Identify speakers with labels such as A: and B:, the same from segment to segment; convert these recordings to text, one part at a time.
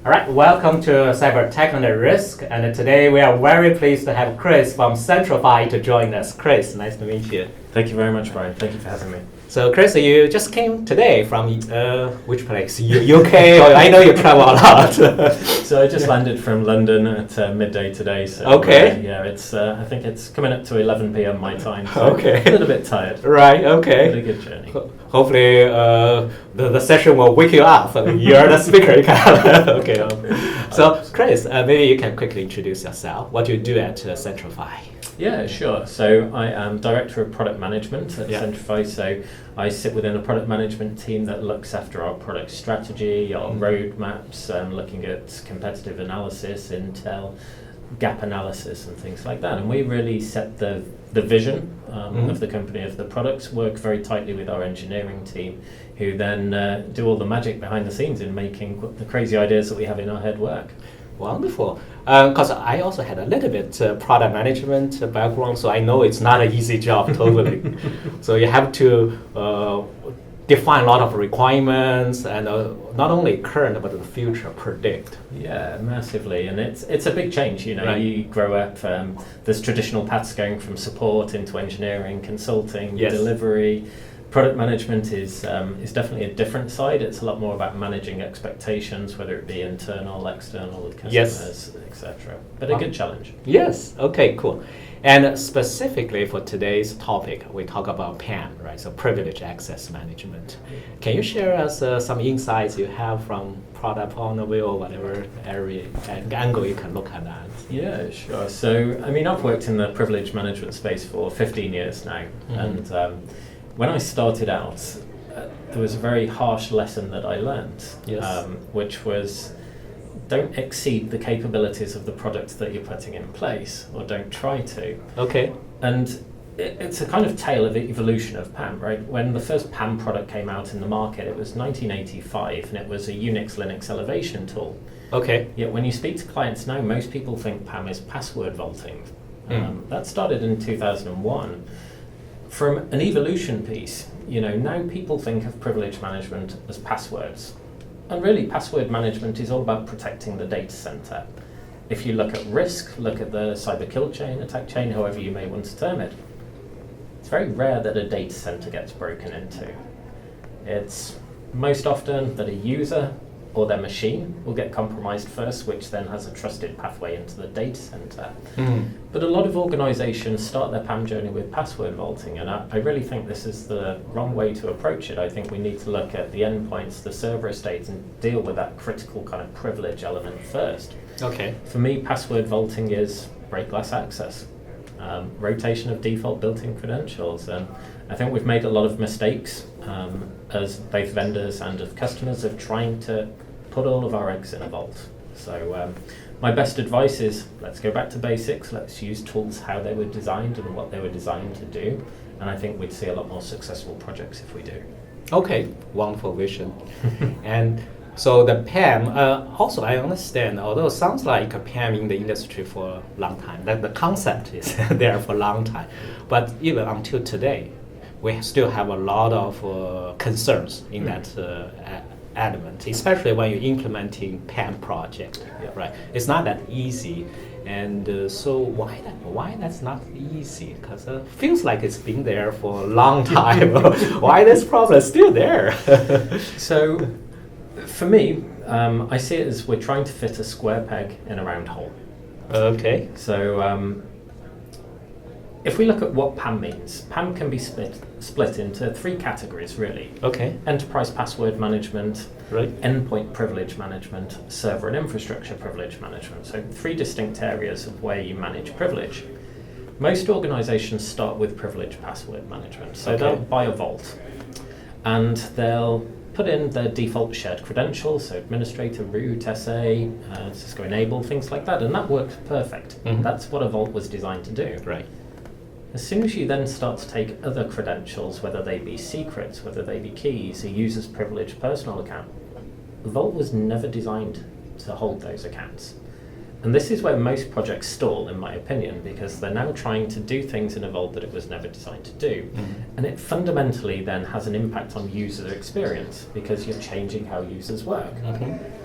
A: All right, welcome to Cyber Tech and Risk. And today we are very pleased to have Chris from Centrify to join us. Chris, nice to meet you.
B: Thank you very much, Brian. Thank you for having me.
A: So, Chris, you just came today from which place? UK? Or I know you travel a lot.
B: So I just landed from London at midday today. So
A: okay.
B: Yeah, it's. I think it's coming up to 11 p.m. my time. So
A: okay.
B: A little bit tired.
A: Right. Okay.
B: But a good journey.
A: Hopefully, the session will wake you up. You're the speaker. You can. Okay. So, Chris, maybe you can quickly introduce yourself. What do you do at Centrify?
B: Yeah, sure. So I am Director of Product Management at Centrify. So I sit within a product management team that looks after our product strategy, our roadmaps, and looking at competitive analysis, intel, gap analysis, and things like that. And we really set the vision of the company, of the products, work very tightly with our engineering team, who then do all the magic behind the scenes in making the crazy ideas that we have in our head work.
A: Wonderful. Because I also had a little bit product management background, so I know it's not an easy job totally. So you have to define a lot of requirements and not only current but the future predict.
B: Yeah, massively, and it's a big change. You know, right. You grow up. There's traditional paths going from support into engineering, consulting, delivery. Product management is definitely a different side. It's a lot more about managing expectations, whether it be internal, external, with customers, etc. But a good challenge.
A: Yes. Okay. Cool. And specifically for today's topic, we talk about PAM, right? So privileged access management. Can you share us some insights you have from product point of view or whatever area and angle you can look at that?
B: Yeah, sure. So I mean, I've worked in the privilege management space for 15 years now, and when I started out, there was a very harsh lesson that I learned, which was don't exceed the capabilities of the product that you're putting in place, or don't try to.
A: Okay.
B: And it's a kind of tale of evolution of PAM, right? When the first PAM product came out in the market, it was 1985, and it was a Unix Linux elevation tool.
A: Okay.
B: Yet when you speak to clients now, most people think PAM is password vaulting. That started in 2001. From an evolution piece, you know, now people think of privilege management as passwords. And really, password management is all about protecting the data center. If you look at risk, look at the cyber kill chain, attack chain, however you may want to term it, it's very rare that a data center gets broken into. It's most often that a user or their machine will get compromised first, which then has a trusted pathway into the data center. But a lot of organizations start their PAM journey with password vaulting, and I really think this is the wrong way to approach it. I think we need to look at the endpoints, the server estate, and deal with that critical kind of privilege element first.
A: Okay.
B: For me, password vaulting is break glass access, rotation of default built-in credentials, and I think we've made a lot of mistakes as both vendors and as customers of trying to put all of our eggs in a vault. So my best advice is let's go back to basics, let's use tools how they were designed and what they were designed to do, and I think we'd see a lot more successful projects if we do.
A: Okay, wonderful vision. And so the PAM, also I understand, although it sounds like a PAM in the industry for a long time, that the concept is there for a long time, but even until today, we still have a lot of concerns in that element, especially when you're implementing PAM project, right? It's not that easy, and so why that's not easy? Because it feels like it's been there for a long time. Why this problem is still there?
B: So, for me, I see it as we're trying to fit a square peg in a round hole.
A: Okay.
B: So, if we look at what PAM means, PAM can be split into three categories, really.
A: Okay.
B: Enterprise password management,
A: right.
B: Endpoint privilege management, server and infrastructure privilege management. So three distinct areas of where you manage privilege. Most organizations start with privilege password management. So they'll buy a vault and they'll put in their default shared credentials, so administrator, root, SA, Cisco enable, things like that, and that works perfect. That's what a vault was designed to do.
A: Right.
B: As soon as you then start to take other credentials, whether they be secrets, whether they be keys, a user's privileged personal account, the vault was never designed to hold those accounts. And this is where most projects stall, in my opinion, because they're now trying to do things in a vault that it was never designed to do. And it fundamentally then has an impact on user experience because you're changing how users work.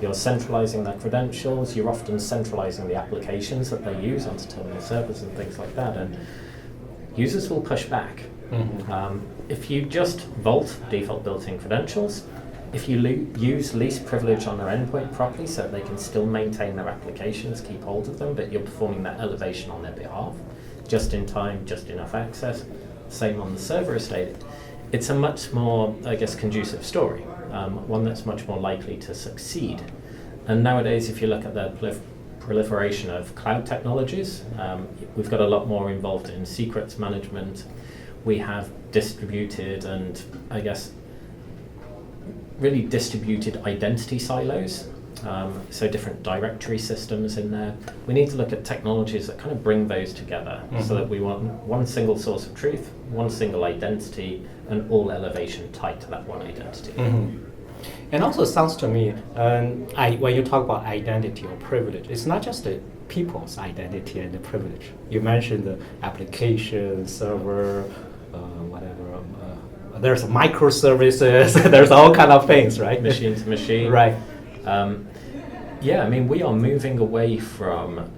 B: You're centralizing their credentials, you're often centralizing the applications that they use onto terminal servers and things like that. And users will push back. If you just vault default built-in credentials, if you use least privilege on their endpoint properly so that they can still maintain their applications, keep hold of them, but you're performing that elevation on their behalf, just in time, just enough access, same on the server estate, it's a much more, I guess, conducive story, one that's much more likely to succeed. And nowadays, if you look at the proliferation of cloud technologies, we've got a lot more involved in secrets management. We have distributed and, I guess, really distributed identity silos, so different directory systems in there. We need to look at technologies that kind of bring those together so that we want one single source of truth, one single identity, and all elevation tied to that one identity.
A: And also, it sounds to me, when you talk about identity or privilege, it's not just the people's identity and the privilege. You mentioned the application, server, whatever. There's microservices. There's all kind of things, right?
B: Machine to machine.
A: Right.
B: Yeah, I mean, we are moving away from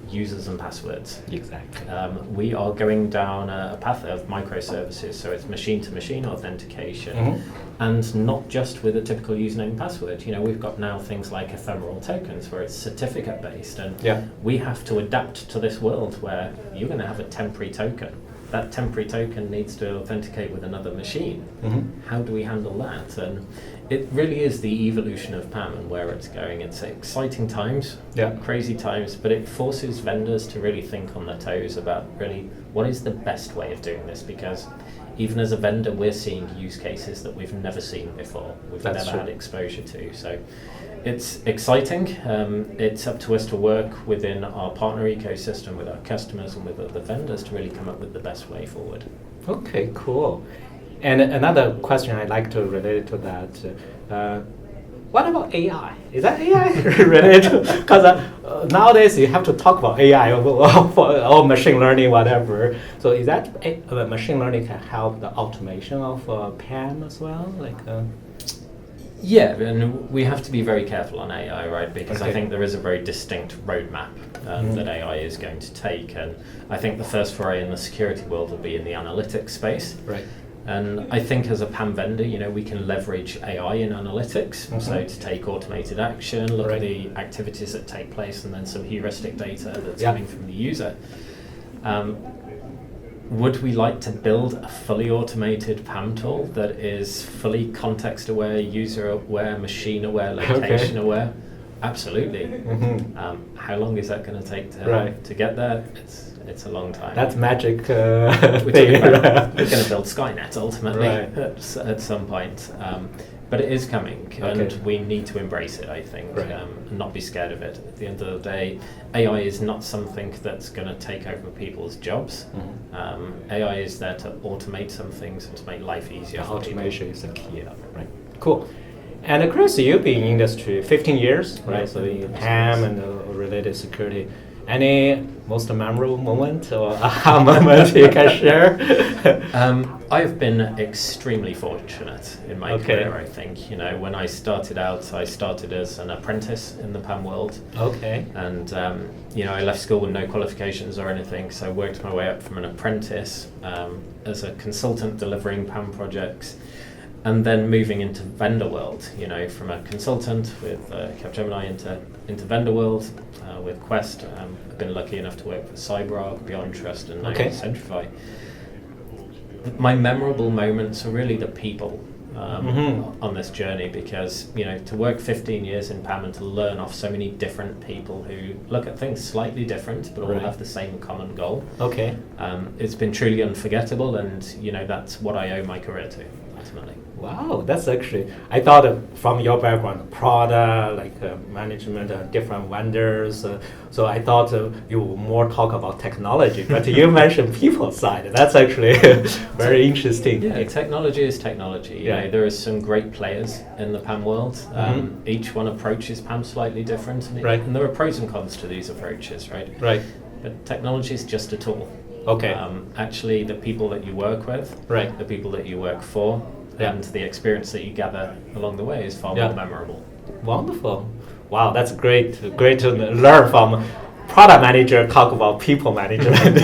B: users and passwords.
A: Exactly.
B: We are going down a path of microservices, so it's machine-to-machine authentication, and not just with a typical username and password. You know, we've got now things like ephemeral tokens, where it's certificate-based, and we have to adapt to this world where you're going to have a temporary token. That temporary token needs to authenticate with another machine. How do we handle that? And it really is the evolution of PAM and where it's going. It's exciting times, crazy times, but it forces vendors to really think on their toes about really what is the best way of doing this, because even as a vendor, we're seeing use cases that we've never seen before, we've never had exposure to. So it's exciting. It's up to us to work within our partner ecosystem, with our customers and with other vendors to really come up with the best way forward.
A: Okay, cool. And another question I'd like to relate to that, what about AI? Is that AI related? Because nowadays you have to talk about AI or machine learning, whatever. So is that machine learning can help the automation of PAM as well?
B: Yeah, and we have to be very careful on AI, right? Because I think there is a very distinct roadmap that AI is going to take, and I think the first foray in the security world will be in the analytics space.
A: Right.
B: And I think as a PAM vendor, you know, we can leverage AI in analytics, so to take automated action, look at the activities that take place, and then some heuristic data that's coming from the user. Would we like to build a fully automated PAM tool that is fully context aware, user aware, machine aware, location aware? Absolutely. How long is that going to take to get there? It's a long time.
A: That's magic
B: we're
A: thing.
B: We're going to build Skynet ultimately at some point. But it is coming, and we need to embrace it, I think, and not be scared of it. At the end of the day, AI is not something that's going to take over people's jobs. AI is there to automate some things and to make life easier for
A: automation
B: people.
A: is the key. Right. Cool. And Chris, you've been in industry 15 years, right? So in PAM and related security. Any most memorable moment or aha moment you can share?
B: I've been extremely fortunate in my career, I think. You know, when I started out, I started as an apprentice in the PAM world. And, you know, I left school with no qualifications or anything, so I worked my way up from an apprentice as a consultant delivering PAM projects, and then moving into vendor world, you know, from a consultant with Capgemini into vendor world with Quest. I've been lucky enough to work with CyberArk, Beyond Trust, and now Centrify. My memorable moments are really the people on this journey, because, you know, to work 15 years in PAM and to learn off so many different people who look at things slightly different but all have the same common goal. It's been truly unforgettable, and, you know, that's what I owe my career to. ultimately.
A: Wow, that's actually, I thought from your background, product, management, different vendors, so I thought you would more talk about technology, but you mentioned people side. That's actually very interesting.
B: Yeah, technology is technology. You know, there are some great players in the PAM world. Each one approaches PAM slightly different, and there are pros and cons to these approaches, right?
A: Right.
B: But technology is just a tool.
A: Okay.
B: Actually, the people that you work with,
A: right,
B: the people that you work for, and the experience that you gather along the way is far more memorable.
A: Wonderful. Wow, that's great to learn from product manager talk about people management.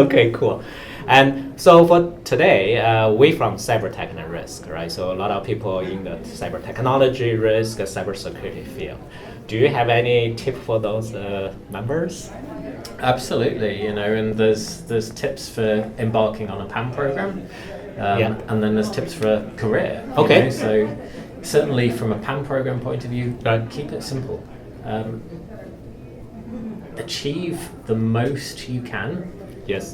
A: Okay, cool. And so for today, we from cyber tech and risk, right? So a lot of people in the cyber technology risk, cyber security field. Do you have any tip for those members?
B: Absolutely, you know, and there's tips for embarking on a PAM program. And then there's tips for a career.
A: Okay.
B: You know? So certainly from a PAM program point of view, keep it simple. Achieve the most you can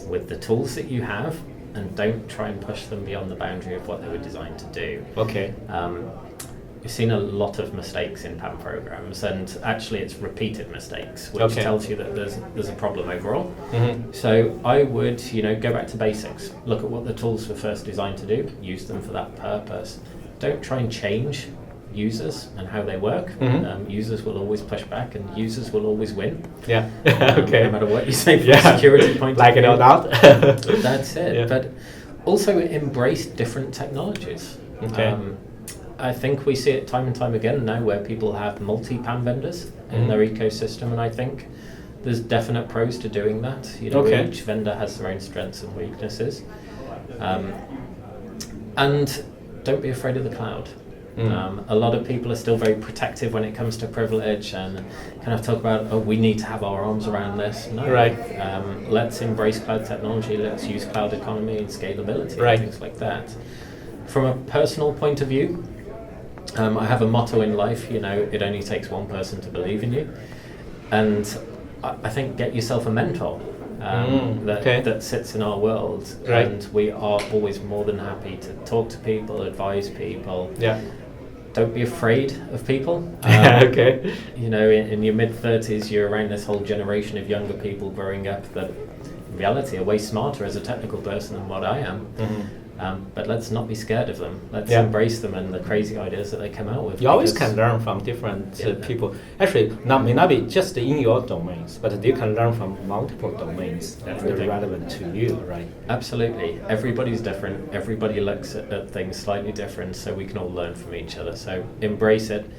B: with the tools that you have, and don't try and push them beyond the boundary of what they were designed to do.
A: Okay.
B: We've seen a lot of mistakes in PAM programs, and actually it's repeated mistakes, which tells you that there's a problem overall. So I would, go back to basics. Look at what the tools were first designed to do, use them for that purpose. Don't try and change users and how they work. Users will always push back, and users will always win.
A: Yeah. Okay.
B: No matter what you say from a security point of view.
A: Like it or not.
B: That's it. Yeah. But also embrace different technologies.
A: Okay.
B: I think we see it time and time again now where people have multi-PAM vendors in their ecosystem, and I think there's definite pros to doing that. Each vendor has their own strengths and weaknesses. And don't be afraid of the cloud. A lot of people are still very protective when it comes to privilege and kind of talk about, we need to have our arms around this. No.
A: Right.
B: Let's embrace cloud technology, let's use cloud economy and scalability and things like that. From a personal point of view, I have a motto in life, it only takes one person to believe in you. And I think get yourself a mentor that sits in our world.
A: Right.
B: And we are always more than happy to talk to people, advise people.
A: Yeah.
B: Don't be afraid of people.
A: Okay.
B: In your mid-30s, you're around this whole generation of younger people growing up that in reality are way smarter as a technical person than what I am. But let's not be scared of them. Let's embrace them and the crazy ideas that they come out with.
A: You always can learn from different people. Actually, may not be just in your domains, but you can learn from multiple domains that are relevant to you, right?
B: Absolutely. Everybody's different. Everybody looks at things slightly different, so we can all learn from each other. So embrace it.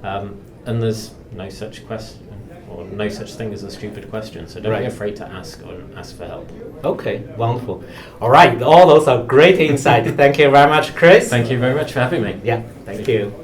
B: And there's no such question, or no such thing as a stupid question. So don't be afraid to ask or ask for help.
A: Okay, wonderful. All right, all those are great insights. Thank you very much, Chris.
B: Thank you very much for having me.
A: Yeah, thank you.